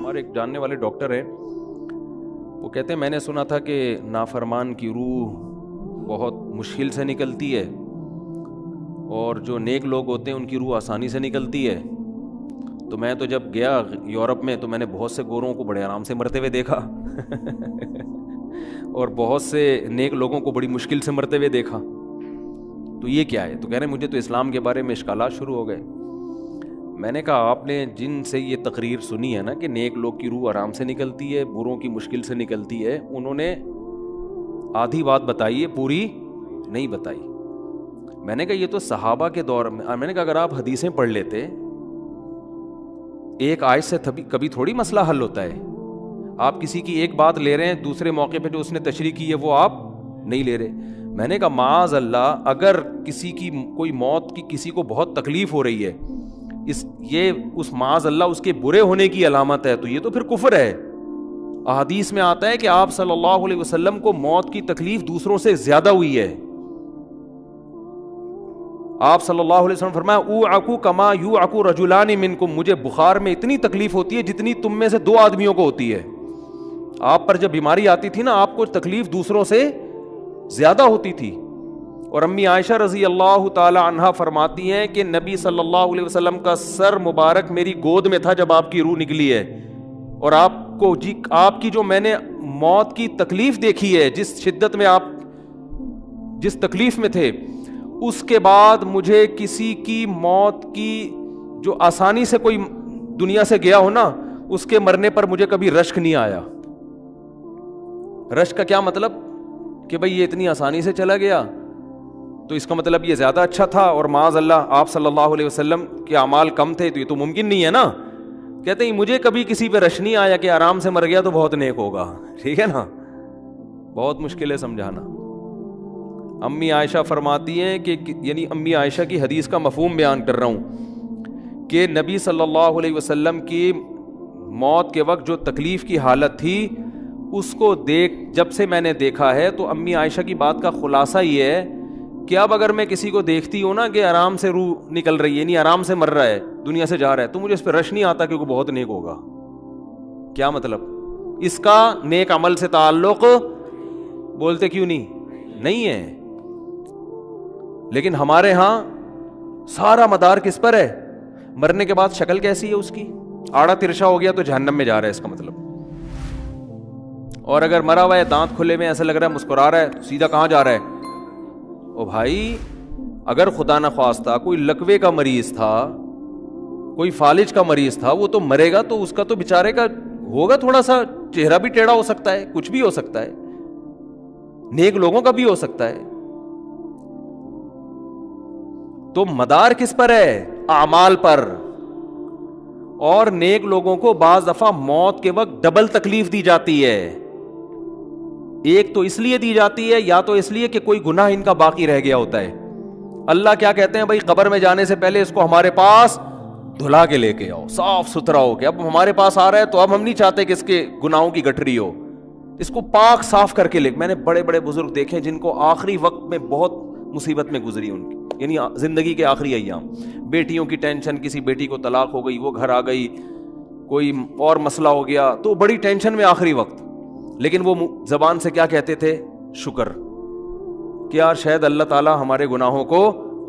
ہمارے ایک جاننے والے ڈاکٹر ہیں, وہ کہتے ہیں میں نے سنا تھا کہ نافرمان کی روح بہت مشکل سے نکلتی ہے اور جو نیک لوگ ہوتے ہیں ان کی روح آسانی سے نکلتی ہے. تو میں تو جب گیا یورپ میں تو میں نے بہت سے گوروں کو بڑے آرام سے مرتے ہوئے دیکھا اور بہت سے نیک لوگوں کو بڑی مشکل سے مرتے ہوئے دیکھا. تو یہ کیا ہے؟ تو کہہ رہے ہیں مجھے تو اسلام کے بارے میں اشکالات شروع ہو گئے. میں نے کہا آپ نے جن سے یہ تقریر سنی ہے نا کہ نیک لوگ کی روح آرام سے نکلتی ہے, بروں کی مشکل سے نکلتی ہے, انہوں نے آدھی بات بتائی ہے, پوری نہیں بتائی. میں نے کہا یہ تو صحابہ کے دور میں نے کہا اگر آپ حدیثیں پڑھ لیتے, ایک آیت سے کبھی تھوڑی مسئلہ حل ہوتا ہے. آپ کسی کی ایک بات لے رہے ہیں, دوسرے موقع پہ جو اس نے تشریح کی ہے وہ آپ نہیں لے رہے. میں نے کہا معاذ اللہ, اگر کسی کی کوئی موت کی کسی کو بہت تکلیف ہو رہی ہے, یہ اس معاذ اللہ اس کے برے ہونے کی علامت ہے, تو یہ تو پھر کفر ہے. احادیث میں آتا ہے کہ آپ صلی اللہ علیہ وسلم کو موت کی تکلیف دوسروں سے زیادہ ہوئی ہے. آپ صلی اللہ علیہ وسلم فرمایا اوعکو کما یوعکو رجلان منکم, مجھے بخار میں اتنی تکلیف ہوتی ہے جتنی تم میں سے 2 آدمیوں کو ہوتی ہے. آپ پر جب بیماری آتی تھی نا, آپ کو تکلیف دوسروں سے زیادہ ہوتی تھی. اور امی عائشہ رضی اللہ تعالی عنہا فرماتی ہیں کہ نبی صلی اللہ علیہ وسلم کا سر مبارک میری گود میں تھا جب آپ کی روح نکلی ہے, اور آپ کی جو میں نے موت کی تکلیف دیکھی ہے, جس شدت میں آپ جس تکلیف میں تھے, اس کے بعد مجھے کسی کی موت کی جو آسانی سے کوئی دنیا سے گیا ہو نا, اس کے مرنے پر مجھے کبھی رشک نہیں آیا. رشک کا کیا مطلب کہ بھئی یہ اتنی آسانی سے چلا گیا تو اس کا مطلب یہ زیادہ اچھا تھا, اور معاذ اللہ آپ صلی اللہ علیہ وسلم کے اعمال کم تھے, تو یہ تو ممکن نہیں ہے نا. کہتے ہیں مجھے کبھی کسی پہ رش نہیں آیا کہ آرام سے مر گیا تو بہت نیک ہوگا. ٹھیک ہے نا, بہت مشکل ہے سمجھانا. امی عائشہ فرماتی ہیں کہ یعنی امی عائشہ کی حدیث کا مفہوم بیان کر رہا ہوں کہ نبی صلی اللہ علیہ وسلم کی موت کے وقت جو تکلیف کی حالت تھی, اس کو جب سے میں نے دیکھا ہے, تو امی عائشہ کی بات کا خلاصہ یہ ہے کہ اب اگر میں کسی کو دیکھتی ہوں نا کہ آرام سے روح نکل رہی ہے, یعنی آرام سے مر رہا ہے, دنیا سے جا رہا ہے, تو مجھے اس پہ رش نہیں آتا کہ وہ بہت نیک ہوگا. کیا مطلب؟ اس کا نیک عمل سے تعلق بولتے کیوں نہیں ہے. لیکن ہمارے ہاں سارا مدار کس پر ہے؟ مرنے کے بعد شکل کیسی ہے اس کی؟ آڑا ترشا ہو گیا تو جہنم میں جا رہا ہے, اس کا مطلب. اور اگر مرا ہوا ہے, دانت کھلے میں, ایسا لگ رہا ہے مسکرا رہا ہے, سیدھا کہاں جا رہا ہے؟ او بھائی, اگر خدا نہ خواستہ کوئی لکوے کا مریض تھا, کوئی فالج کا مریض تھا, وہ تو مرے گا تو اس کا تو بیچارے کا ہوگا تھوڑا سا چہرہ بھی ٹیڑھا ہو سکتا ہے, کچھ بھی ہو سکتا ہے, نیک لوگوں کا بھی ہو سکتا ہے. تو مدار کس پر ہے؟ اعمال پر. اور نیک لوگوں کو بعض دفعہ موت کے وقت ڈبل تکلیف دی جاتی ہے. ایک تو اس لیے دی جاتی ہے, یا تو اس لیے کہ کوئی گناہ ان کا باقی رہ گیا ہوتا ہے. اللہ کیا کہتے ہیں بھائی, قبر میں جانے سے پہلے اس کو ہمارے پاس دھلا کے لے کے آؤ, صاف ستھرا ہو کے. اب ہمارے پاس آ رہا ہے تو اب ہم نہیں چاہتے کہ اس کے گناہوں کی گٹھری ہو, اس کو پاک صاف کر کے لے. میں نے بڑے بڑے بزرگ دیکھے جن کو آخری وقت میں بہت مصیبت میں گزری ان کی, یعنی زندگی کے آخری ایام, بیٹیوں کی ٹینشن, کسی بیٹی کو طلاق ہو گئی, وہ گھر آ گئی, کوئی اور مسئلہ ہو گیا, تو بڑی ٹینشن میں آخری وقت. لیکن وہ زبان سے کیا کہتے تھے؟ شکر, کہ یار شاید اللہ تعالیٰ ہمارے گناہوں کو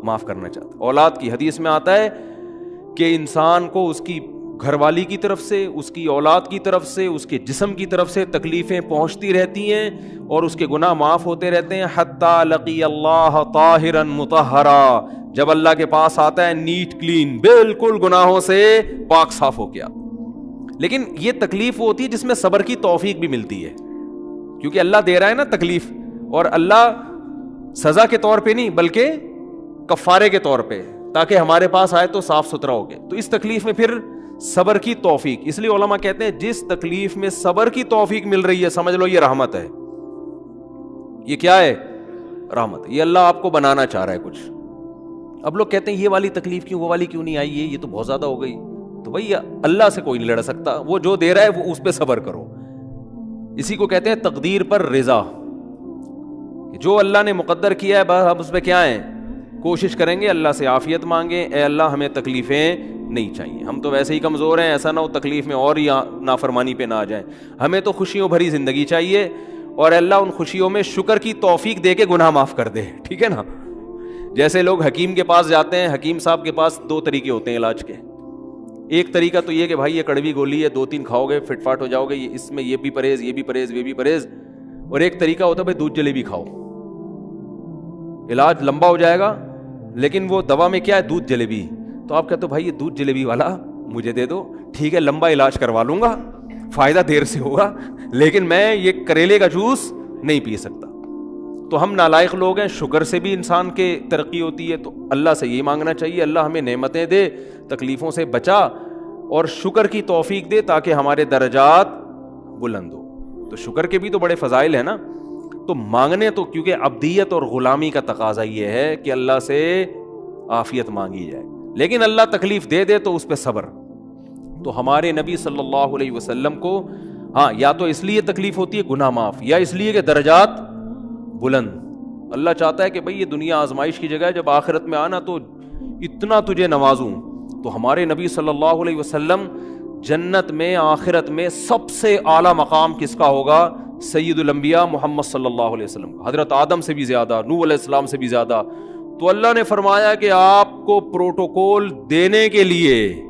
معاف کرنا چاہتا. اولاد کی حدیث میں آتا ہے کہ انسان کو اس کی گھر والی کی طرف سے, اس کی اولاد کی طرف سے, اس کے جسم کی طرف سے تکلیفیں پہنچتی رہتی ہیں اور اس کے گناہ معاف ہوتے رہتے ہیں, حتی لقی اللہ طاہرا مطہرا, جب اللہ کے پاس آتا ہے نیٹ کلین, بالکل گناہوں سے پاک صاف ہو گیا. لیکن یہ تکلیف وہ ہوتی ہے جس میں صبر کی توفیق بھی ملتی ہے, کیونکہ اللہ دے رہا ہے نا تکلیف, اور اللہ سزا کے طور پہ نہیں بلکہ کفارے کے طور پہ, تاکہ ہمارے پاس آئے تو صاف ستھرا ہو گئے. تو اس تکلیف میں پھر صبر کی توفیق, اس لیے علماء کہتے ہیں جس تکلیف میں صبر کی توفیق مل رہی ہے, سمجھ لو یہ رحمت ہے. یہ کیا ہے؟ رحمت. یہ اللہ آپ کو بنانا چاہ رہا ہے کچھ. اب لوگ کہتے ہیں یہ والی تکلیف کیوں, وہ والی کیوں نہیں آئی, یہ تو بہت زیادہ ہو گئی. تو بھائی اللہ سے کوئی نہیں لڑ سکتا, وہ جو دے رہا ہے وہ اس پہ صبر کرو. اسی کو کہتے ہیں تقدیر پر رضا, جو اللہ نے مقدر کیا ہے بس ہم اس پہ کیا ہیں, کوشش کریں گے اللہ سے عافیت مانگیں, اے اللہ ہمیں تکلیفیں نہیں چاہیے, ہم تو ویسے ہی کمزور ہیں, ایسا نہ ہو تکلیف میں اور ہی نافرمانی پہ نہ آ جائیں, ہمیں تو خوشیوں بھری زندگی چاہیے, اور اللہ ان خوشیوں میں شکر کی توفیق دے کے گناہ معاف کر دے, ٹھیک ہے نا. جیسے لوگ حکیم کے پاس جاتے ہیں, حکیم صاحب کے پاس 2 طریقے ہوتے ہیں علاج کے. ایک طریقہ تو یہ کہ بھائی یہ کڑوی گولی ہے, 2-3 کھاؤ گے فٹ فاٹ ہو جاؤ گے, اس میں یہ بھی پرہیز, یہ بھی پرہیز, یہ بھی پرہیز. اور ایک طریقہ ہوتا ہے بھائی دودھ جلیبی کھاؤ, علاج لمبا ہو جائے گا, لیکن وہ دوا میں کیا ہے, دودھ جلیبی. تو آپ کہتے ہو بھائی یہ دودھ جلیبی والا مجھے دے دو, ٹھیک ہے لمبا علاج کروا لوں گا, فائدہ دیر سے ہوگا, لیکن میں یہ کریلے کا جوس نہیں پی سکتا. تو ہم نالائق لوگ ہیں, شکر سے بھی انسان کے ترقی ہوتی ہے, تو اللہ سے یہ مانگنا چاہیے اللہ ہمیں نعمتیں دے, تکلیفوں سے بچا, اور شکر کی توفیق دے تاکہ ہمارے درجات بلند ہو. تو شکر کے بھی تو بڑے فضائل ہیں نا. تو مانگنے تو کیونکہ عبدیت اور غلامی کا تقاضا یہ ہے کہ اللہ سے عافیت مانگی جائے, لیکن اللہ تکلیف دے دے تو اس پہ صبر. تو ہمارے نبی صلی اللہ علیہ وسلم کو ہاں یا تو اس لیے تکلیف ہوتی ہے گناہ معاف, یا اس لیے کہ درجات بلند. اللہ چاہتا ہے کہ بھئی یہ دنیا آزمائش کی جگہ ہے, جب آخرت میں آنا تو اتنا تجھے نوازوں. تو ہمارے نبی صلی اللہ علیہ وسلم جنت میں آخرت میں سب سے اعلیٰ مقام کس کا ہوگا, سید الانبیاء محمد صلی اللہ علیہ وسلم, حضرت آدم سے بھی زیادہ, نوح علیہ السلام سے بھی زیادہ. تو اللہ نے فرمایا کہ آپ کو پروٹوکول دینے کے لیے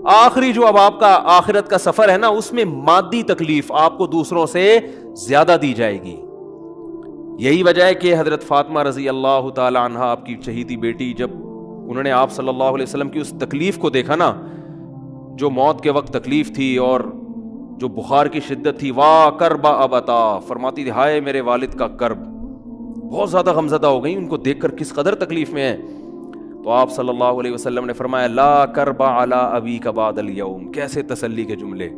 آخری جو اب آپ کا آخرت کا سفر ہے نا, اس میں مادی تکلیف آپ کو دوسروں سے زیادہ دی جائے گی. یہی وجہ ہے کہ حضرت فاطمہ رضی اللہ تعالی عنہ, آپ کی چہیتی بیٹی, جب انہوں نے آپ صلی اللہ علیہ وسلم کی اس تکلیف کو دیکھا نا, جو موت کے وقت تکلیف تھی اور جو بخار کی شدت تھی, واہ کرب ابتا, فرماتی تھی ہائے میرے والد کا کرب. بہت زیادہ غمزدہ ہو گئی ان کو دیکھ کر کس قدر تکلیف میں ہے. تو آپ صلی اللہ علیہ وسلم نے فرمایا لا کرب علی ابیک بعد الیوم. کیسے تسلی کے جملے.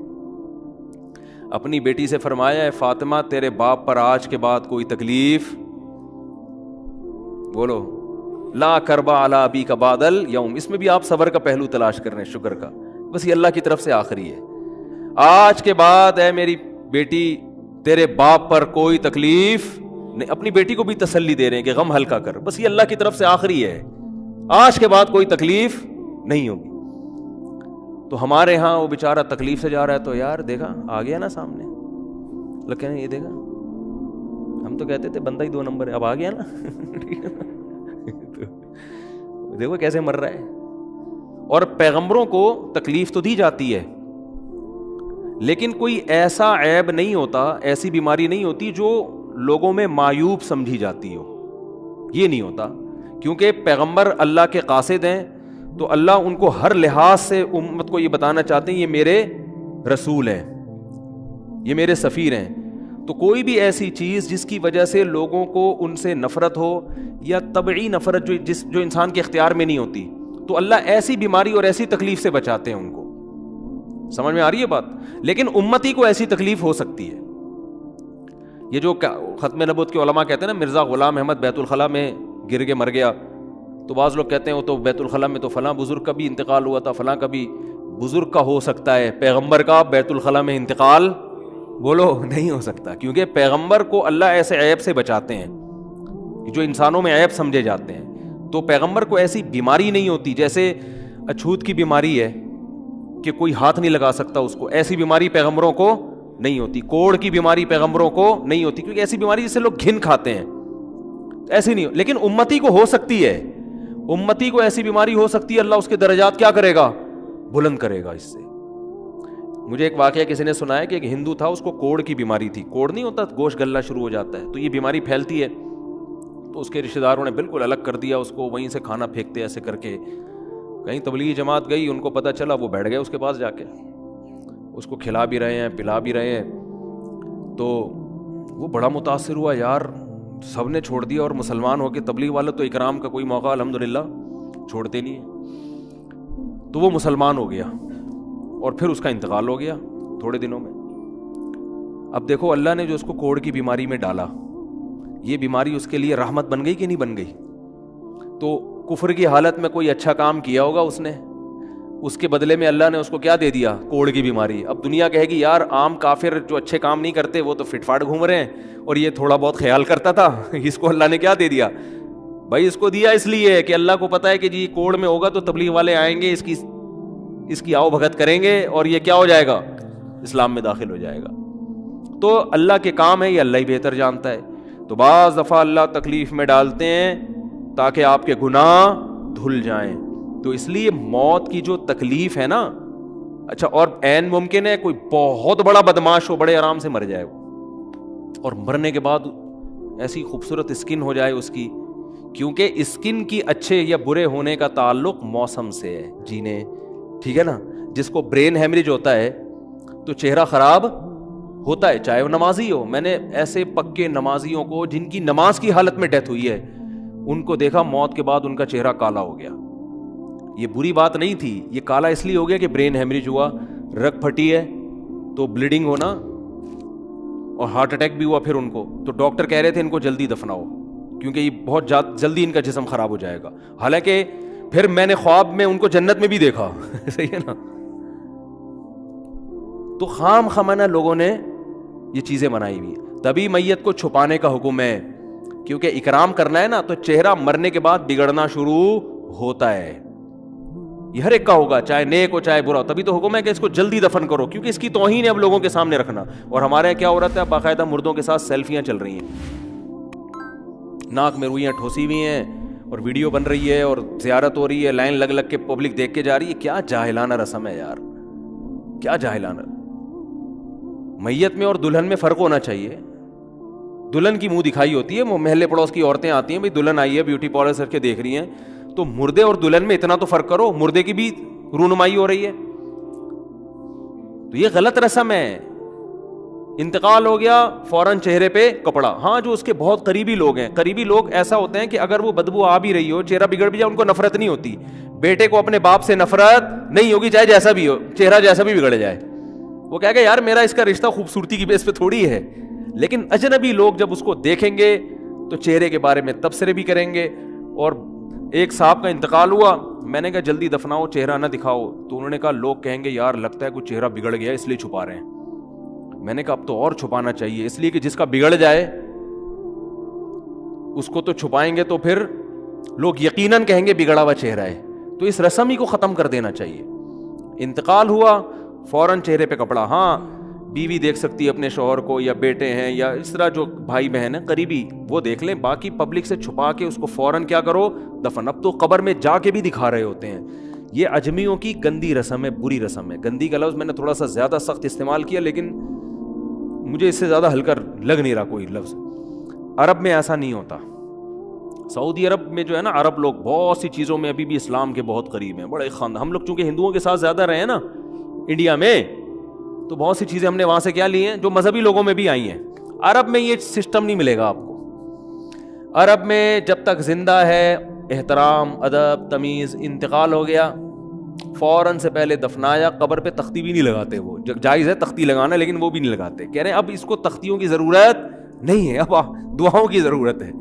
اپنی بیٹی سے فرمایا ہے فاطمہ تیرے باپ پر آج کے بعد کوئی تکلیف, بولو لا کرب علی ابیک بعد الیوم. اس میں بھی آپ صبر کا پہلو تلاش کر رہے ہیں, شکر کا. بس یہ اللہ کی طرف سے آخری ہے, آج کے بعد اے میری بیٹی تیرے باپ پر کوئی تکلیف نہیں. اپنی بیٹی کو بھی تسلی دے رہے ہیں کہ غم ہلکا کر, بس یہ اللہ کی طرف سے آخری ہے, آج کے بعد کوئی تکلیف نہیں ہوگی. تو ہمارے ہاں وہ بیچارہ تکلیف سے جا رہا ہے, تو یار دیکھا آ گیا نا سامنے, لوگ کہنے یہ دیکھا, ہم تو کہتے تھے بندہ ہی 2 نمبر ہے, اب آ گیا نا دیکھو کیسے مر رہا ہے. اور پیغمبروں کو تکلیف تو دی جاتی ہے, لیکن کوئی ایسا عیب نہیں ہوتا, ایسی بیماری نہیں ہوتی جو لوگوں میں معیوب سمجھی جاتی ہو, یہ نہیں ہوتا. کیونکہ پیغمبر اللہ کے قاصد ہیں, تو اللہ ان کو ہر لحاظ سے امت کو یہ بتانا چاہتے ہیں یہ میرے رسول ہیں, یہ میرے سفیر ہیں. تو کوئی بھی ایسی چیز جس کی وجہ سے لوگوں کو ان سے نفرت ہو, یا طبعی نفرت جو انسان کے اختیار میں نہیں ہوتی, تو اللہ ایسی بیماری اور ایسی تکلیف سے بچاتے ہیں ان کو. سمجھ میں آ رہی ہے بات. لیکن امتی کو ایسی تکلیف ہو سکتی ہے. یہ جو ختم نبوت کے علماء کہتے ہیں نا مرزا غلام احمد بیت الخلاء میں گر کے مر گیا, تو بعض لوگ کہتے ہیں وہ تو بیت الخلاء میں تو فلاں بزرگ کا بھی انتقال ہوا تھا, فلاں کا بھی بزرگ کا ہو سکتا ہے, پیغمبر کا بیت الخلاء میں انتقال بولو نہیں ہو سکتا. کیونکہ پیغمبر کو اللہ ایسے عیب سے بچاتے ہیں جو انسانوں میں عیب سمجھے جاتے ہیں. تو پیغمبر کو ایسی بیماری نہیں ہوتی, جیسے اچھوت کی بیماری ہے کہ کوئی ہاتھ نہیں لگا سکتا اس کو, ایسی بیماری پیغمبروں کو نہیں ہوتی. کوڑ کی بیماری پیغمبروں کو نہیں ہوتی, کیونکہ ایسی بیماری جس سے لوگ گھن کھاتے ہیں, ایسی نہیں. لیکن امتی کو ہو سکتی ہے, امتی کو ایسی بیماری ہو سکتی ہے, اللہ اس کے درجات کیا کرے گا, بلند کرے گا اس سے. مجھے ایک واقعہ کسی نے سنایا کہ ایک ہندو تھا, اس کو کوڑ کی بیماری تھی. کوڑ نہیں ہوتا, گوشت گلنا شروع ہو جاتا ہے, تو یہ بیماری پھیلتی ہے. تو اس کے رشتہ داروں نے بالکل الگ کر دیا اس کو, وہیں سے کھانا پھینکتے ایسے کر کے. کہیں تبلیغی جماعت گئی, ان کو پتہ چلا, وہ بیٹھ گئے اس کے پاس جا کے, اس کو کھلا بھی رہے ہیں پلا بھی رہے ہیں. تو وہ بڑا متاثر ہوا, یار سب نے چھوڑ دیا اور مسلمان ہو کے تبلیغ والے تو اکرام کا کوئی موقع الحمدللہ چھوڑتے نہیں ہیں. تو وہ مسلمان ہو گیا اور پھر اس کا انتقال ہو گیا تھوڑے دنوں میں. اب دیکھو اللہ نے جو اس کو کوڑ کی بیماری میں ڈالا, یہ بیماری اس کے لیے رحمت بن گئی کہ نہیں بن گئی. تو کفر کی حالت میں کوئی اچھا کام کیا ہوگا اس نے, اس کے بدلے میں اللہ نے اس کو کیا دے دیا, کوڑ کی بیماری. اب دنیا کہے گی یار عام کافر جو اچھے کام نہیں کرتے وہ تو فٹ فاٹ گھوم رہے ہیں, اور یہ تھوڑا بہت خیال کرتا تھا, اس کو اللہ نے کیا دے دیا, بھائی اس کو دیا اس لیے کہ اللہ کو پتا ہے کہ جی کوڑ میں ہوگا تو تبلیغ والے آئیں گے, اس کی آؤ بھگت کریں گے اور یہ کیا ہو جائے گا, اسلام میں داخل ہو جائے گا. تو اللہ کے کام ہے, یہ اللہ ہی بہتر جانتا ہے. تو بعض دفعہ اللہ تکلیف میں ڈالتے ہیں تاکہ آپ کے گناہ دھل جائیں. تو اس لیے موت کی جو تکلیف ہے نا, اچھا اور عین ممکن ہے کوئی بہت بڑا بدماش ہو, بڑے آرام سے مر جائے وہ, اور مرنے کے بعد ایسی خوبصورت اسکن ہو جائے اس کی, کیونکہ اسکن کی اچھے یا برے ہونے کا تعلق موسم سے ہے, جینے, ٹھیک ہے نا. جس کو برین ہیمریج ہوتا ہے تو چہرہ خراب ہوتا ہے, چاہے وہ نمازی ہو. میں نے ایسے پکے نمازیوں کو جن کی نماز کی حالت میں ڈیتھ ہوئی ہے, ان کو دیکھا موت کے بعد ان کا چہرہ کالا ہو گیا. یہ بری بات نہیں تھی, یہ کالا اس لیے ہو گیا کہ برین ہیمریج ہوا, رگ پھٹی ہے تو بلیڈنگ ہونا, اور ہارٹ اٹیک بھی ہوا پھر ان کو. تو ڈاکٹر کہہ رہے تھے ان کو جلدی دفناؤ کیونکہ یہ بہت جلدی ان کا جسم خراب ہو جائے گا. حالانکہ پھر میں نے خواب میں ان کو جنت میں بھی دیکھا. صحیح ہے نا. تو خام خمانہ لوگوں نے یہ چیزیں بنائی ہوئی. تبھی میت کو چھپانے کا حکم ہے, کیونکہ اکرام کرنا ہے نا, تو چہرہ مرنے کے بعد بگڑنا شروع ہوتا ہے. یہ ہر ایک کا ہوگا, چاہے نیک ہو چاہے برا. تبھی تو حکم ہے کہ اس کو جلدی دفن کرو, کیونکہ اس کی توہین ہے اب لوگوں کے سامنے رکھنا. اور ہمارے یہاں کیا ہو رہا ہے, باقاعدہ مردوں کے ساتھ سیلفیاں چل رہی ہیں, ناک میں روئیاں ٹھوسی ہوئی ہیں اور ویڈیو بن رہی ہے اور زیارت ہو رہی ہے, لائن لگ لگ کے پبلک دیکھ کے جا رہی ہے. کیا جاہلانہ رسم ہے یار, کیا جاہلانہ. میت میں اور دلہن میں فرق ہونا چاہیے. دلہن کی منہ دکھائی ہوتی ہے, وہ محلے پڑوس کی عورتیں آتی ہیں, بھائی دلہن آئی ہے بیوٹی پارلر کر کے دیکھ رہی ہیں, تو مردے اور دلہن میں اتنا تو فرق کرو, مردے کی بھی رونمائی ہو رہی ہے. تو یہ غلط رسم ہے. انتقال ہو گیا فوراً چہرے پہ کپڑا. ہاں جو اس کے بہت قریبی لوگ ہیں, قریبی لوگ ایسا ہوتے ہیں کہ اگر وہ بدبو آ بھی رہی ہو, چہرہ بگڑ بھی جائے, ان کو نفرت نہیں ہوتی. بیٹے کو اپنے باپ سے نفرت نہیں ہوگی, چاہے جیسا بھی ہو, چہرہ جیسا بھی بگڑ جائے. وہ کہے گا یار میرا اس کا رشتہ خوبصورتی کی بیس پہ تھوڑی ہے. لیکن اجنبی لوگ جب اس کو دیکھیں گے تو چہرے کے بارے میں تبصرے بھی کریں گے. اور ایک صاحب کا انتقال ہوا, میں نے کہا جلدی دفناؤ, چہرہ نہ دکھاؤ. تو انہوں نے کہا لوگ کہیں گے یار لگتا ہے کوئی چہرہ بگڑ گیا اس لیے چھپا رہے ہیں. میں نے کہا اب تو اور چھپانا چاہیے, اس لیے کہ جس کا بگڑ جائے اس کو تو چھپائیں گے تو پھر لوگ یقیناً کہیں گے بگڑا ہوا چہرہ ہے. تو اس رسم ہی کو ختم کر دینا چاہیے. انتقال ہوا فوراً چہرے پہ کپڑا. ہاں بیوی دیکھ سکتی ہے اپنے شوہر کو, یا بیٹے ہیں, یا اس طرح جو بھائی بہن ہیں قریبی, وہ دیکھ لیں. باقی پبلک سے چھپا کے اس کو فوراً کیا کرو, دفن. اب تو قبر میں جا کے بھی دکھا رہے ہوتے ہیں. یہ اجمیوں کی گندی رسم ہے, بری رسم ہے. گندی کا لفظ میں نے تھوڑا سا زیادہ سخت استعمال کیا, لیکن مجھے اس سے زیادہ ہلکا لگ نہیں رہا کوئی لفظ. عرب میں ایسا نہیں ہوتا. سعودی عرب میں جو ہے نا, عرب لوگ بہت سی چیزوں میں ابھی بھی اسلام کے بہت قریب ہیں, بڑے خاندان. ہم لوگ چونکہ ہندوؤں کے ساتھ زیادہ رہے ہیں نا انڈیا میں, تو بہت سی چیزیں ہم نے وہاں سے کیا لی ہیں جو مذہبی لوگوں میں بھی آئی ہیں. عرب میں یہ سسٹم نہیں ملے گا آپ کو. عرب میں جب تک زندہ ہے احترام, ادب, تمیز. انتقال ہو گیا فوراً سے پہلے دفنایا, قبر پہ تختی بھی نہیں لگاتے. وہ جائز ہے تختی لگانا, لیکن وہ بھی نہیں لگاتے. کہہ رہے ہیں اب اس کو تختیوں کی ضرورت نہیں ہے, اب دعاؤں کی ضرورت ہے.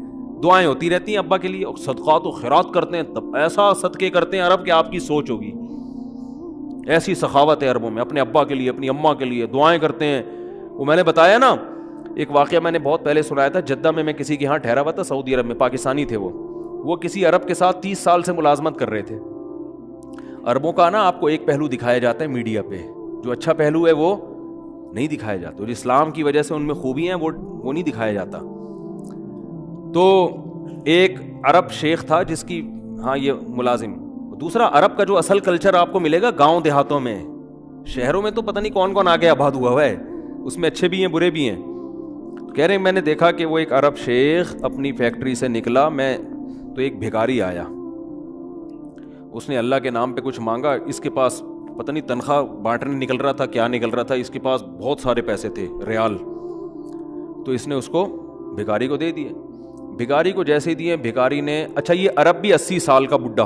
دعائیں ہوتی رہتی ہیں ابا کے لیے, صدقات و خیرات کرتے ہیں, تب ایسا صدقے کرتے ہیں عرب کہ آپ کی سوچ ہوگی. ایسی سخاوت ہے عربوں میں, اپنے ابا کے لیے اپنی اماں کے لیے دعائیں کرتے ہیں. وہ میں نے بتایا نا ایک واقعہ, میں نے بہت پہلے سنایا تھا. جدہ میں کسی کے ہاں ٹھہرا ہوا تھا سعودی عرب میں, پاکستانی تھے وہ کسی عرب کے ساتھ 30 سال سے ملازمت کر رہے تھے. عربوں کا نا آپ کو ایک پہلو دکھایا جاتا ہے میڈیا پہ, جو اچھا پہلو ہے وہ نہیں دکھایا جاتا. جو اسلام کی وجہ سے ان میں خوبی ہیں وہ نہیں دکھایا جاتا. تو ایک عرب شیخ تھا جس کی ہاں یہ ملازم. دوسرا عرب کا جو اصل کلچر آپ کو ملے گا گاؤں دیہاتوں میں, شہروں میں تو پتہ نہیں کون کون آگے آباد ہوا ہے, اس میں اچھے بھی ہیں برے بھی ہیں. کہہ رہے ہیں میں نے دیکھا کہ وہ ایک عرب شیخ اپنی فیکٹری سے نکلا, میں تو ایک بھکاری آیا, اس نے اللہ کے نام پہ کچھ مانگا. اس کے پاس پتہ نہیں تنخواہ بانٹنے نکل رہا تھا کیا نکل رہا تھا, اس کے پاس بہت سارے پیسے تھے ریال. تو اس نے اس کو بھکاری کو دے دیے. بھکاری کو جیسے ہی دیے, بھکاری نے, اچھا یہ عرب بھی 80 سال کا بڈھا,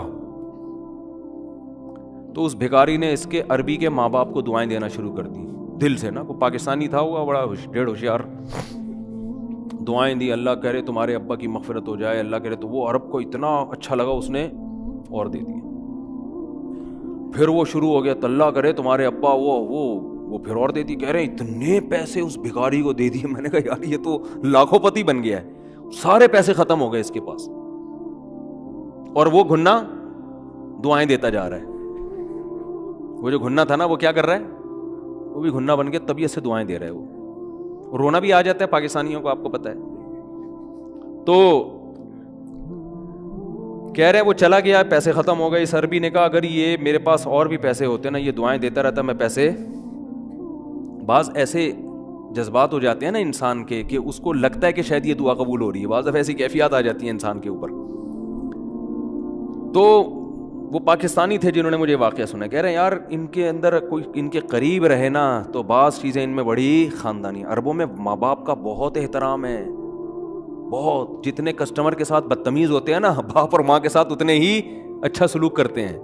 تو اس بھکاری نے اس کے عربی کے ماں باپ کو دعائیں دینا شروع کر دی دل سے نا. وہ پاکستانی تھا, ہوا بڑا ڈیڑھ ہوشیار, دعائیں دی. اللہ کہہ رہے تمہارے ابا کی مغفرت ہو جائے, اللہ کہہ رہے. تو وہ عرب کو اتنا اچھا لگا, اس نے اور دے دیا. پھر وہ شروع ہو گیا, اللہ کرے تمہارے ابا وہ پھر اور دے دی. کہہ رہے ہیں اتنے پیسے اس بھکاری کو دے دیے. میں نے کہا یار یہ تو لاکھوں پتی بن گیا ہے, سارے پیسے ختم ہو گئے اس کے پاس. اور وہ گھنا دعائیں دیتا جا رہا ہے. وہ جو گھنا تھا نا وہ کیا کر رہا ہے, وہ بھی گھنا بن کے طبیعت سے دعائیں دے رہا ہے. وہ رونا بھی آ جاتا ہے پاکستانیوں کو, آپ کو پتہ ہے. تو کہہ رہے وہ چلا گیا, پیسے ختم ہو گئے. اس عربی نے کہا اگر یہ میرے پاس اور بھی پیسے ہوتے نا, یہ دعائیں دیتا رہتا, میں پیسے. بعض ایسے جذبات ہو جاتے ہیں نا انسان کے کہ اس کو لگتا ہے کہ شاید یہ دعا قبول ہو رہی ہے, بعض دفعہ ایسی کیفیات آ جاتی ہیں انسان کے اوپر. تو وہ پاکستانی تھے جنہوں نے مجھے واقعہ سنا, کہہ رہے ہیں یار ان کے اندر کوئی ان کے قریب رہے نا تو بعض چیزیں ان میں بڑی خاندانی. عربوں میں ماں باپ کا بہت احترام ہے, بہت. جتنے کسٹمر کے ساتھ بدتمیز ہوتے ہیں نا, باپ اور ماں کے ساتھ اتنے ہی اچھا سلوک کرتے ہیں.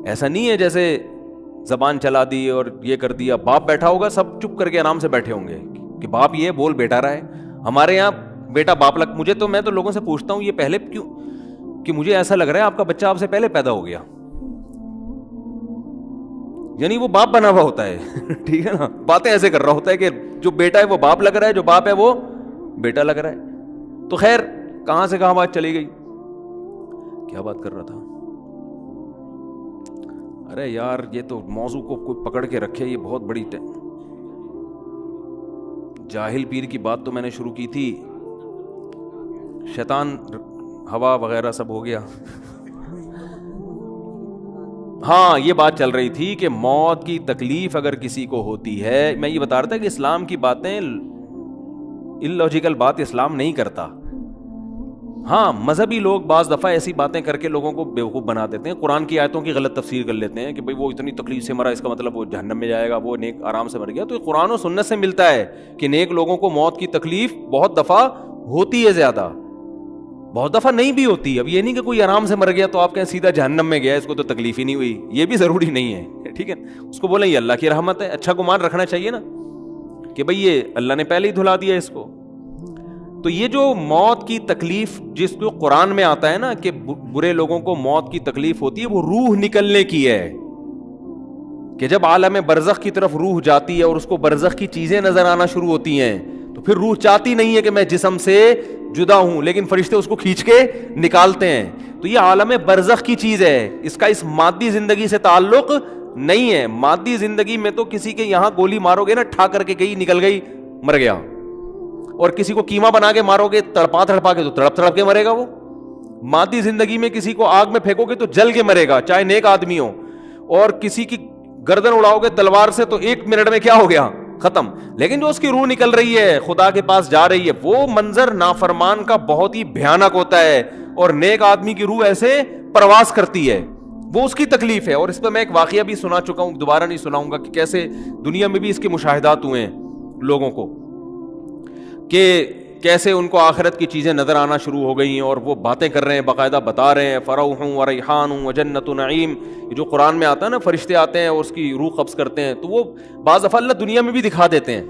ایسا نہیں ہے جیسے زبان چلا دی اور یہ کر دیا. باپ بیٹھا ہوگا سب چپ کر کے آرام سے بیٹھے ہوں گے کہ باپ یہ بول بیٹا رہا ہے. ہمارے یہاں بیٹا باپ مجھے تو, میں تو لوگوں سے پوچھتا ہوں یہ پہلے کیوں, کہ مجھے ایسا لگ رہا ہے آپ کا بچہ آپ سے پہلے پیدا ہو گیا, یعنی وہ باپ بنا ہوا ہوتا ہے. ٹھیک ہے نا, باتیں ایسے کر رہا ہوتا ہے کہ جو بیٹا ہے وہ باپ لگ رہا ہے, جو باپ ہے وہ بیٹا لگ رہا ہے. تو خیر کہاں سے کہاں بات چلی گئی, کیا بات کر رہا تھا. ارے یار یہ تو موضوع کو کوئی پکڑ کے رکھے, یہ بہت بڑی جاہل پیر کی بات تو میں نے شروع کی تھی, شیطان ہوا وغیرہ سب ہو گیا. ہاں یہ بات چل رہی تھی کہ موت کی تکلیف اگر کسی کو ہوتی ہے, میں یہ بتا رہا تھا کہ اسلام کی باتیں اللاجیکل بات اسلام نہیں کرتا. ہاں مذہبی لوگ بعض دفعہ ایسی باتیں کر کے لوگوں کو بیوقوف بنا دیتے ہیں, قرآن کی آیتوں کی غلط تفسیر کر لیتے ہیں کہ بھئی وہ اتنی تکلیف سے مرا اس کا مطلب وہ جہنم میں جائے گا, وہ نیک آرام سے مر گیا. تو قرآن و سنت سے ملتا ہے کہ نیک لوگوں کو موت کی تکلیف بہت دفعہ ہوتی ہے, زیادہ بہت دفعہ نہیں بھی ہوتی. اب یہ نہیں کہ کوئی آرام سے مر گیا تو آپ کہیں سیدھا جہنم میں گیا, اس کو تو تکلیف ہی نہیں ہوئی, یہ بھی ضروری نہیں ہے. ٹھیک ہے, اس کو بولیں یہ اللہ کی رحمت ہے, اچھا گمان رکھنا چاہیے نا کہ بھئی یہ اللہ نے پہلے ہی دھلا دیا اس کو. تو یہ جو موت کی تکلیف جس کو قرآن میں آتا ہے نا کہ برے لوگوں کو موت کی تکلیف ہوتی ہے, وہ روح نکلنے کی ہے, کہ جب عالم برزخ کی طرف روح جاتی ہے اور اس کو برزخ کی چیزیں نظر آنا شروع ہوتی ہیں تو پھر روح چاہتی نہیں ہے کہ میں جسم سے جدا ہوں, لیکن فرشتے اس کو کھینچ کے نکالتے ہیں. تو یہ عالم برزخ کی چیز ہے, اس کا اس مادی زندگی سے تعلق نہیں ہے. مادی زندگی میں تو کسی کے یہاں گولی مارو گے نا, ٹھا کر کے گئی نکل گئی مر گیا, اور کسی کو کیما بنا کے مارو گے تڑپا تڑپا کے تو تڑپ تڑپ کے مرے گا وہ. مادی زندگی میں کسی کو آگ میں پھینکو گے تو جل کے مرے گا, چاہے نیک آدمی ہو. اور کسی کی گردن اڑاؤ گے تلوار سے تو 1 منٹ میں کیا ہو گیا, ختم. لیکن جو اس کی روح نکل رہی ہے, خدا کے پاس جا رہی ہے, وہ منظر نافرمان کا بہت ہی بھیانک ہوتا ہے, اور نیک آدمی کی روح ایسے پرواز کرتی ہے, وہ اس کی تکلیف ہے. اور اس پہ میں ایک واقعہ بھی سنا چکا ہوں, دوبارہ نہیں سناؤں گا, کہ کیسے دنیا میں بھی اس کے مشاہدات ہوئے ہیں لوگوں کو, کہ کیسے ان کو آخرت کی چیزیں نظر آنا شروع ہو گئی ہیں, اور وہ باتیں کر رہے ہیں, باقاعدہ بتا رہے ہیں فروح و ریحان و جنت نعیم. یہ جو قرآن میں آتا ہے نا, فرشتے آتے ہیں اور اس کی روح قبض کرتے ہیں, تو وہ بعض دفعہ اللہ دنیا میں بھی دکھا دیتے ہیں.